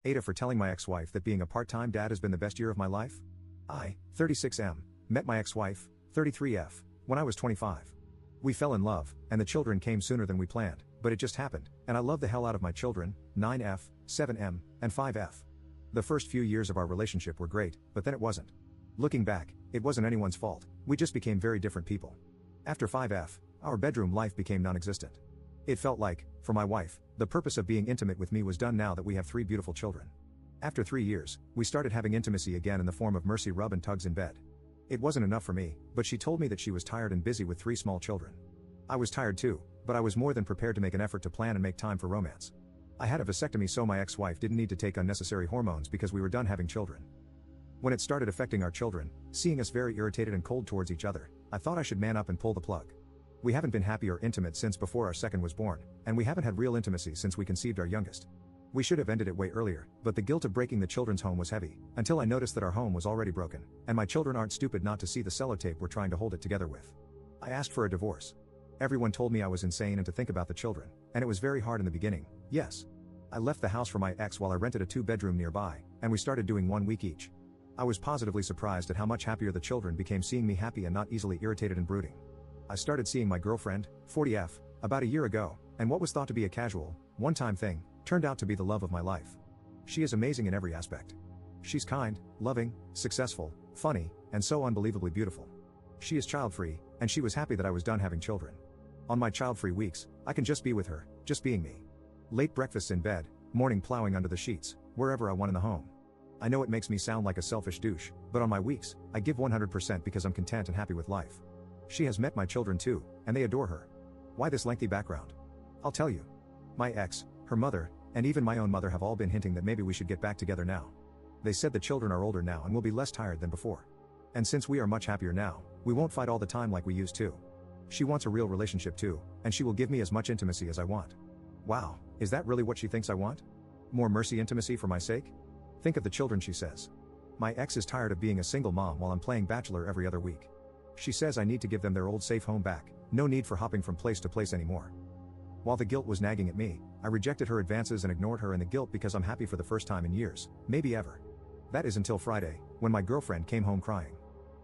AITAH for telling my ex-wife that being a part-time dad has been the best year of my life. I, 36M, met my ex-wife, 33F, when I was 25. We fell in love, and the children came sooner than we planned, but it just happened, and I love the hell out of my children, 9F, 7M, and 5F. The first few years of our relationship were great, but then it wasn't. Looking back, it wasn't anyone's fault, we just became very different people. After 5F, our bedroom life became non-existent. It felt like, for my wife, the purpose of being intimate with me was done now that we have 3 beautiful children. After 3 years, we started having intimacy again in the form of mercy rub and tugs in bed. It wasn't enough for me, but she told me that she was tired and busy with 3 small children. I was tired too, but I was more than prepared to make an effort to plan and make time for romance. I had a vasectomy so my ex-wife didn't need to take unnecessary hormones because we were done having children. When it started affecting our children, seeing us very irritated and cold towards each other, I thought I should man up and pull the plug. We haven't been happy or intimate since before our second was born, and we haven't had real intimacy since we conceived our youngest. We should have ended it way earlier, but the guilt of breaking the children's home was heavy, until I noticed that our home was already broken, and my children aren't stupid not to see the sellotape we're trying to hold it together with. I asked for a divorce. Everyone told me I was insane and to think about the children, and it was very hard in the beginning, yes. I left the house for my ex while I rented a 2-bedroom nearby, and we started doing 1 week each. I was positively surprised at how much happier the children became seeing me happy and not easily irritated and brooding. I started seeing my girlfriend, 40F, about a year ago, and what was thought to be a casual, one-time thing, turned out to be the love of my life. She is amazing in every aspect. She's kind, loving, successful, funny, and so unbelievably beautiful. She is child-free, and she was happy that I was done having children. On my child-free weeks, I can just be with her, just being me. Late breakfasts in bed, morning plowing under the sheets, wherever I want in the home. I know it makes me sound like a selfish douche, but on my weeks, I give 100% because I'm content and happy with life. She has met my children too, and they adore her. Why this lengthy background? I'll tell you. My ex, her mother, and even my own mother have all been hinting that maybe we should get back together now. They said the children are older now and will be less tired than before. And since we are much happier now, we won't fight all the time like we used to. She wants a real relationship too, and she will give me as much intimacy as I want. Wow, is that really what she thinks I want? More mercy intimacy for my sake? Think of the children, she says. My ex is tired of being a single mom while I'm playing bachelor every other week. She says I need to give them their old safe home back, no need for hopping from place to place anymore. While the guilt was nagging at me, I rejected her advances and ignored her and the guilt because I'm happy for the first time in years, maybe ever. That is until Friday, when my girlfriend came home crying.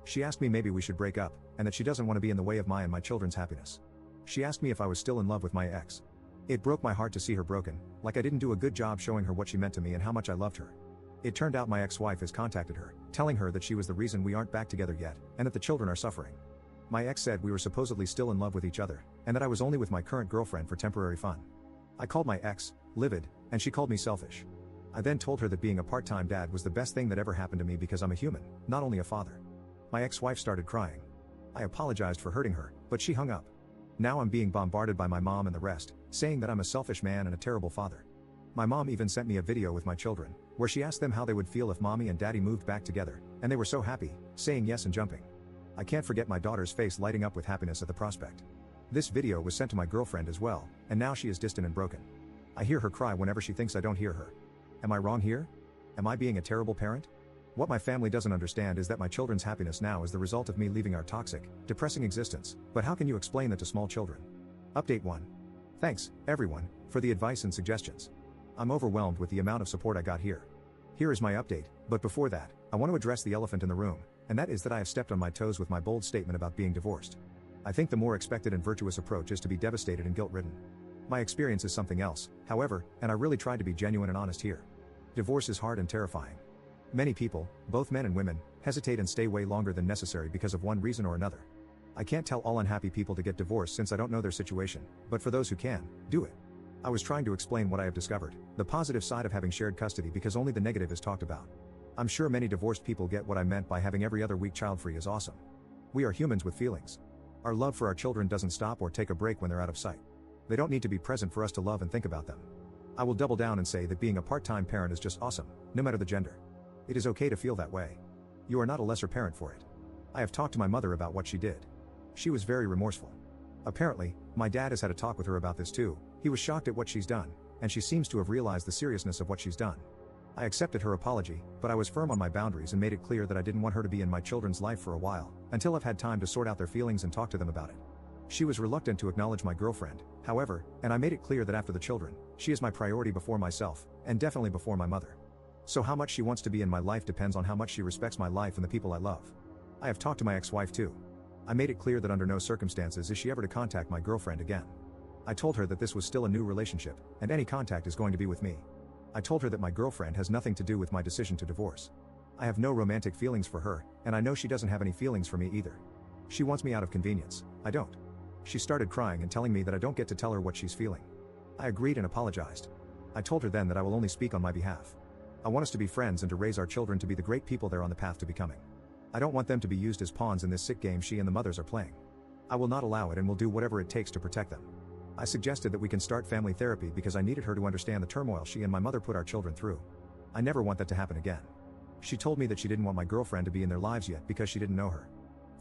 She asked me maybe we should break up, and that she doesn't want to be in the way of my and my children's happiness. She asked me if I was still in love with my ex. It broke my heart to see her broken, like I didn't do a good job showing her what she meant to me and how much I loved her. It turned out my ex-wife has contacted her, telling her that she was the reason we aren't back together yet, and that the children are suffering. My ex said we were supposedly still in love with each other, and that I was only with my current girlfriend for temporary fun. I called my ex, livid, and she called me selfish. I then told her that being a part-time dad was the best thing that ever happened to me because I'm a human, not only a father. My ex-wife started crying. I apologized for hurting her, but she hung up. Now I'm being bombarded by my mom and the rest, saying that I'm a selfish man and a terrible father. My mom even sent me a video with my children, where she asked them how they would feel if mommy and daddy moved back together, and they were so happy, saying yes and jumping. I can't forget my daughter's face lighting up with happiness at the prospect. This video was sent to my girlfriend as well, and now she is distant and broken. I hear her cry whenever she thinks I don't hear her. Am I wrong here? Am I being a terrible parent? What my family doesn't understand is that my children's happiness now is the result of me leaving our toxic, depressing existence, but how can you explain that to small children? Update 1. Thanks, everyone, for the advice and suggestions. I'm overwhelmed with the amount of support I got here. Here is my update, but before that, I want to address the elephant in the room, and that is that I have stepped on my toes with my bold statement about being divorced. I think the more expected and virtuous approach is to be devastated and guilt-ridden. My experience is something else, however, and I really tried to be genuine and honest here. Divorce is hard and terrifying. Many people, both men and women, hesitate and stay way longer than necessary because of one reason or another. I can't tell all unhappy people to get divorced since I don't know their situation, but for those who can, do it. I was trying to explain what I have discovered, the positive side of having shared custody because only the negative is talked about. I'm sure many divorced people get what I meant by having every other week child-free is awesome. We are humans with feelings. Our love for our children doesn't stop or take a break when they're out of sight. They don't need to be present for us to love and think about them. I will double down and say that being a part-time parent is just awesome, no matter the gender. It is okay to feel that way. You are not a lesser parent for it. I have talked to my mother about what she did. She was very remorseful. Apparently, my dad has had a talk with her about this too. He was shocked at what she's done, and she seems to have realized the seriousness of what she's done. I accepted her apology, but I was firm on my boundaries and made it clear that I didn't want her to be in my children's life for a while, until I've had time to sort out their feelings and talk to them about it. She was reluctant to acknowledge my girlfriend, however, and I made it clear that after the children, she is my priority before myself, and definitely before my mother. So how much she wants to be in my life depends on how much she respects my life and the people I love. I have talked to my ex-wife too. I made it clear that under no circumstances is she ever to contact my girlfriend again. I told her that this was still a new relationship, and any contact is going to be with me. I told her that my girlfriend has nothing to do with my decision to divorce. I have no romantic feelings for her, and I know she doesn't have any feelings for me either. She wants me out of convenience, I don't. She started crying and telling me that I don't get to tell her what she's feeling. I agreed and apologized. I told her then that I will only speak on my behalf. I want us to be friends and to raise our children to be the great people they're on the path to becoming. I don't want them to be used as pawns in this sick game she and the mothers are playing. I will not allow it and will do whatever it takes to protect them. I suggested that we can start family therapy because I needed her to understand the turmoil she and my mother put our children through. I never want that to happen again. She told me that she didn't want my girlfriend to be in their lives yet because she didn't know her.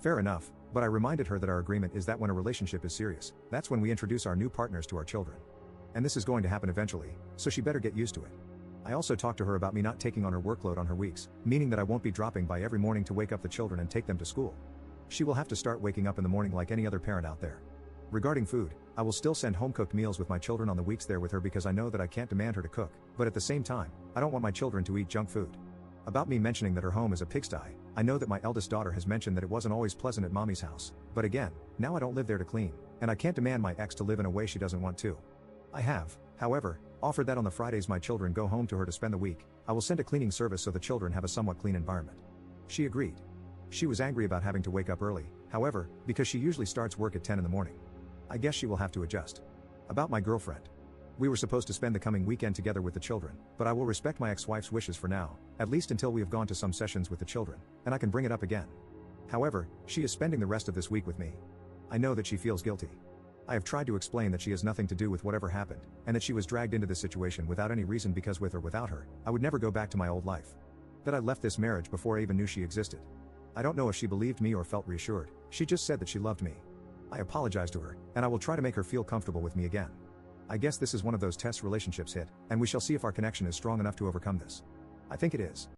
Fair enough, but I reminded her that our agreement is that when a relationship is serious, that's when we introduce our new partners to our children. And this is going to happen eventually, so she better get used to it. I also talked to her about me not taking on her workload on her weeks, meaning that I won't be dropping by every morning to wake up the children and take them to school. She will have to start waking up in the morning like any other parent out there. Regarding food, I will still send home-cooked meals with my children on the weeks there with her because I know that I can't demand her to cook, but at the same time, I don't want my children to eat junk food. About me mentioning that her home is a pigsty, I know that my eldest daughter has mentioned that it wasn't always pleasant at mommy's house, but again, now I don't live there to clean, and I can't demand my ex to live in a way she doesn't want to. I have, however, offered that on the Fridays my children go home to her to spend the week, I will send a cleaning service so the children have a somewhat clean environment. She agreed. She was angry about having to wake up early, however, because she usually starts work at 10 in the morning. I guess she will have to adjust. About my girlfriend. We were supposed to spend the coming weekend together with the children, but I will respect my ex-wife's wishes for now, at least until we have gone to some sessions with the children, and I can bring it up again. However, she is spending the rest of this week with me. I know that she feels guilty. I have tried to explain that she has nothing to do with whatever happened, and that she was dragged into this situation without any reason because with or without her, I would never go back to my old life. That I left this marriage before I even knew she existed. I don't know if she believed me or felt reassured, she just said that she loved me. I apologize to her, and I will try to make her feel comfortable with me again. I guess this is one of those test relationships hit, and we shall see if our connection is strong enough to overcome this. I think it is.